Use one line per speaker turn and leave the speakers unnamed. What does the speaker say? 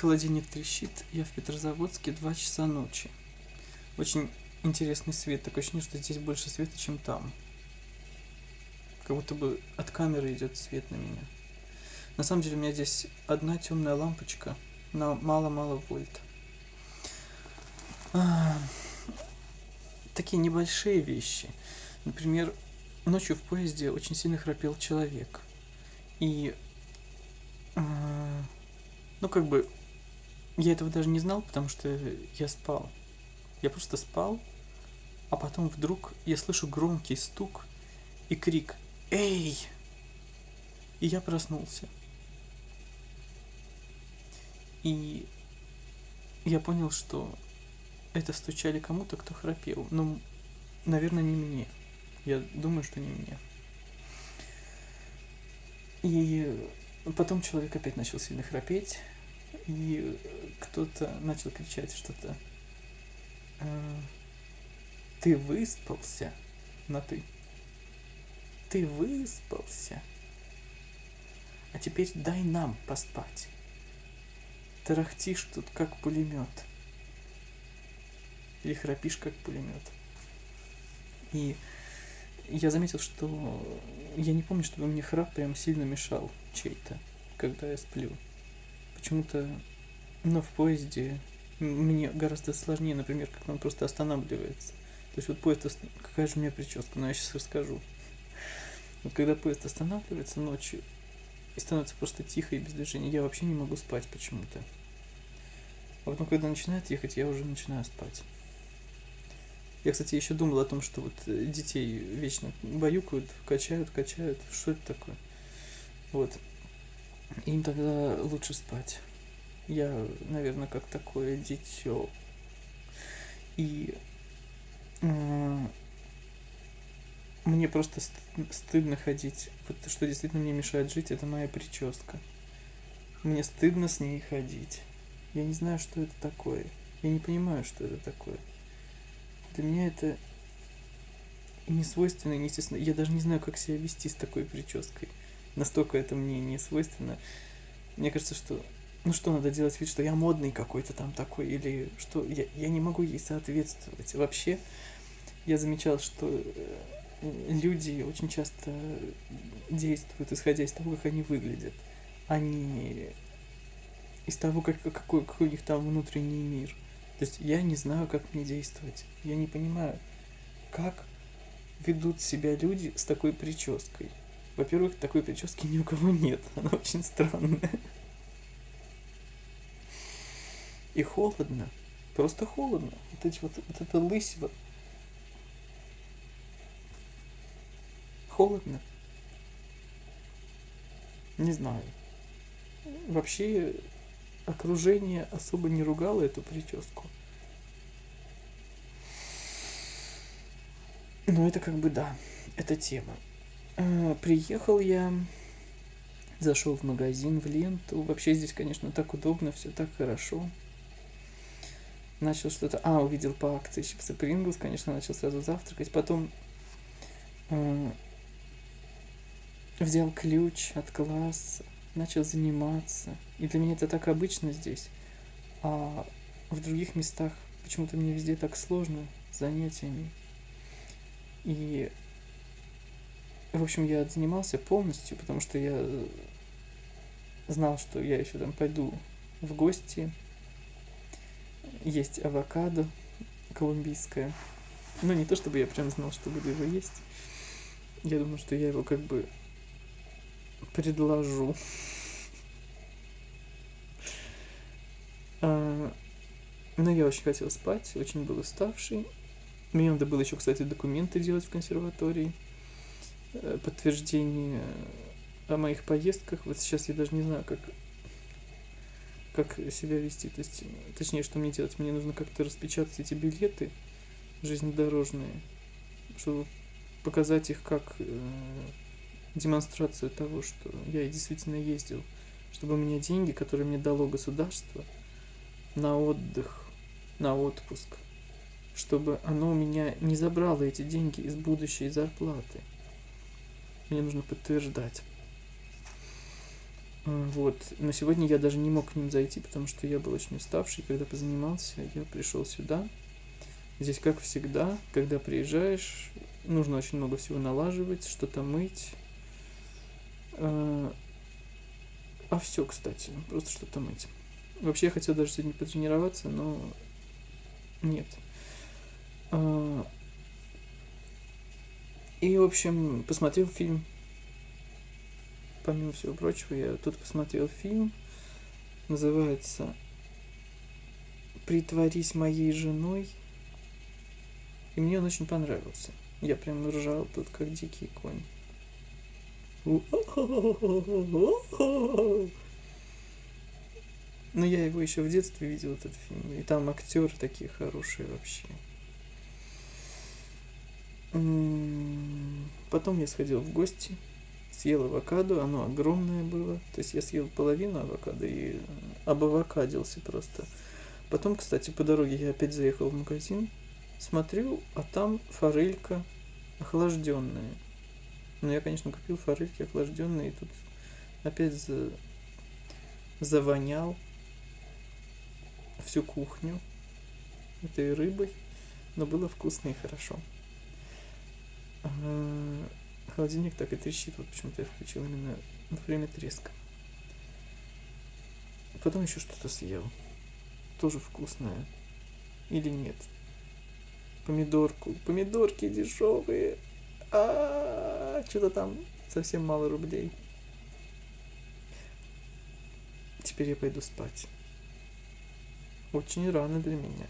Холодильник трещит, я в Петрозаводске, 2 часа ночи. Очень интересный свет, такое ощущение, что здесь больше света, чем там. Как будто бы от камеры идет свет на меня. На самом деле у меня здесь одна темная лампочка на мало-мало вольт. Такие небольшие вещи. Например, ночью в поезде очень сильно храпел человек. И, я этого даже не знал, потому что я спал. Я просто спал, а потом вдруг я слышу громкий стук и крик «Эй!» И я проснулся. И я понял, что это стучали кому-то, кто храпел. Но, наверное, не мне. Я думаю, что не мне. И потом человек опять начал сильно храпеть, и кто-то начал кричать что-то. «Ты выспался?» На «ты». «Ты выспался? А теперь дай нам поспать. Тарахтишь тут, как пулемет. Или храпишь, как пулемет». И я заметил, что я не помню, чтобы мне храп прям сильно мешал чей-то, когда я сплю. Почему-то, в поезде мне гораздо сложнее, например, как он просто останавливается. То есть вот поезд, какая же у меня прическа, но я сейчас расскажу. Вот когда поезд останавливается ночью и становится просто тихо и без движения, я вообще не могу спать почему-то. А потом, когда начинает ехать, я уже начинаю спать. Я, кстати, еще думал о том, что вот детей вечно баюкают, качают. Что это такое? Вот. Им тогда лучше спать. Я, наверное, как такое дитё. И мне просто стыдно ходить. Вот что действительно мне мешает жить, это моя прическа. Мне стыдно с ней ходить. Я не знаю, что это такое. Я не понимаю, что это такое. Для меня это не свойственно, не естественно. Я даже не знаю, как себя вести с такой прической. Настолько это мне не свойственно. Мне кажется, что что надо делать вид, что я модный какой-то там такой, или что я не могу ей соответствовать. Вообще, я замечал, что люди очень часто действуют, исходя из того, как они выглядят, а не из того, какой у них там внутренний мир. То есть я не знаю, как мне действовать. Я не понимаю, как ведут себя люди с такой прической. Во-первых, такой прически ни у кого нет. Она очень странная. И холодно. Просто холодно. Вот это лысьво. Холодно. Не знаю. Вообще, окружение особо не ругало эту прическу. Но это да, это тема. Приехал я, зашел в магазин, в ленту. Вообще здесь, конечно, так удобно, все так хорошо. Начал что-то... увидел по акции чипсы Принглс, конечно, начал сразу завтракать. Потом взял ключ от класса, начал заниматься. И для меня это так обычно здесь. А в других местах почему-то мне везде так сложно с занятиями. И, в общем, я отзанимался полностью, потому что я знал, что я еще там пойду в гости. Есть авокадо колумбийское. Не то чтобы я прям знал, что буду его есть. Я думаю, что я его предложу. Но я очень хотел спать, очень был уставший. Мне надо было еще, кстати, документы делать в консерватории. Подтверждение о моих поездках. Вот сейчас я даже не знаю, как себя вести. То есть, точнее, что мне делать? Мне нужно как-то распечатать эти билеты железнодорожные, чтобы показать их как демонстрацию того, что я действительно ездил. Чтобы у меня деньги, которые мне дало государство на отдых, на отпуск, чтобы оно у меня не забрало эти деньги из будущей зарплаты. Мне нужно подтверждать. Вот. Но сегодня я даже не мог к ним зайти, потому что я был очень уставший. Когда позанимался, я пришел сюда. Здесь, как всегда, когда приезжаешь, нужно очень много всего налаживать, что-то мыть. Все, кстати, просто что-то мыть. Вообще, я хотел даже сегодня потренироваться, но нет. И, в общем, посмотрел фильм. Помимо всего прочего, я тут посмотрел фильм. Называется «Притворись моей женой». И мне он очень понравился. Я прям ржал тут, как дикий конь. Но я его еще в детстве видел, этот фильм. И там актеры такие хорошие вообще. Потом я сходил в гости, съел авокадо, оно огромное было. То есть я съел половину авокадо и обавокадился просто. Потом, кстати, по дороге я опять заехал в магазин, смотрю, а там форелька охлажденная. Но я, конечно, купил форельки охлажденные, и тут опять завонял всю кухню этой рыбой, но было вкусно и хорошо. Холодильник так и трещит, вот почему-то я включил именно во время треска. Потом еще что-то съел, тоже вкусное. Или нет? Помидорки дешевые. Что-то там совсем мало рублей. Теперь я пойду спать. Очень рано для меня.